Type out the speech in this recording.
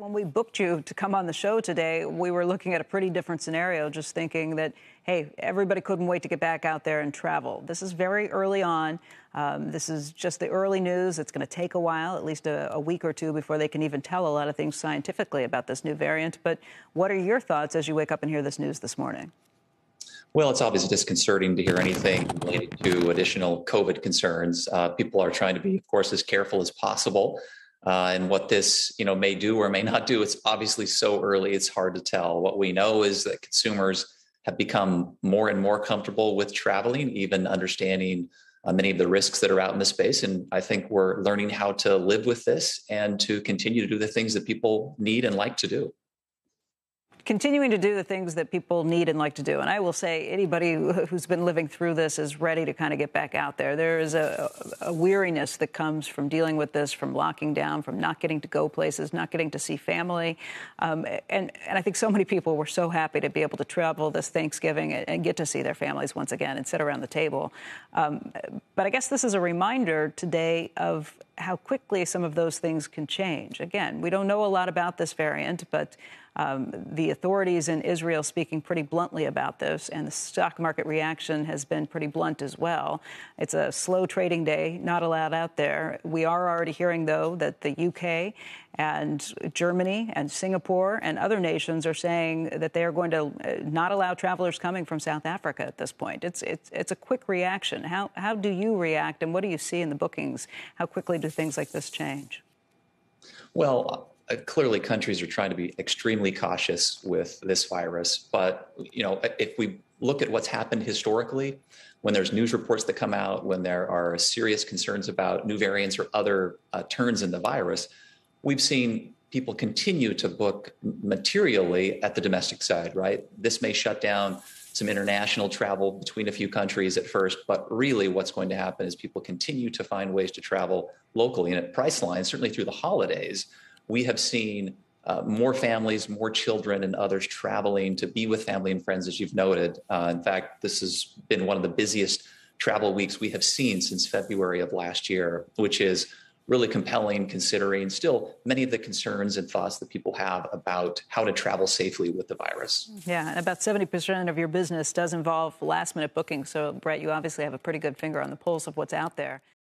When we booked you to come on the show today, we were looking at a pretty different scenario, just thinking that, hey, everybody couldn't wait to get back out there and travel. This is very early on. This is just the early news. It's going to take a while, at least a week or two, before they can even tell a lot of things scientifically about this new variant. But what are your thoughts as you wake up and hear this news this morning? Well, it's obviously disconcerting to hear anything related to additional COVID concerns. People are trying to be, of course, as careful as possible. And what this, may do or may not do, it's obviously so early, it's hard to tell. What we know is that consumers have become more and more comfortable with traveling, even understanding many of the risks that are out in the space. And I think we're learning how to live with this and to continue to do the things that people need and like to do. Continuing to do the things that people need and like to do. And I will say anybody who's been living through this is ready to kind of get back out there. There is a weariness that comes from dealing with this, from locking down, from not getting to go places, not getting to see family. And I think so many people were so happy to be able to travel this Thanksgiving and get to see their families once again and sit around the table. But I guess this is a reminder today of how quickly some of those things can change. Again, we don't know a lot about this variant, but the authorities in Israel speaking pretty bluntly about this, and the stock market reaction has been pretty blunt as well. It's a slow trading day, not allowed out there. We are already hearing, though, that the UK and Germany and Singapore and other nations are saying that they are going to not allow travelers coming from South Africa at this point. It's a quick reaction. How do you react, and what do you see in the bookings? How quickly do things like this change? Well, clearly countries are trying to be extremely cautious with this virus. But, if we look at what's happened historically, when there's news reports that come out, when there are serious concerns about new variants or other turns in the virus, we've seen people continue to book materially at the domestic side, right? This may shut down some international travel between a few countries at first, but really what's going to happen is people continue to find ways to travel locally. And at Priceline, certainly through the holidays, we have seen more families, more children and others traveling to be with family and friends, as you've noted. In fact, this has been one of the busiest travel weeks we have seen since February of last year, which is really compelling considering still many of the concerns and thoughts that people have about how to travel safely with the virus. Yeah, and about 70% of your business does involve last-minute bookings. So, Brett, you obviously have a pretty good finger on the pulse of what's out there.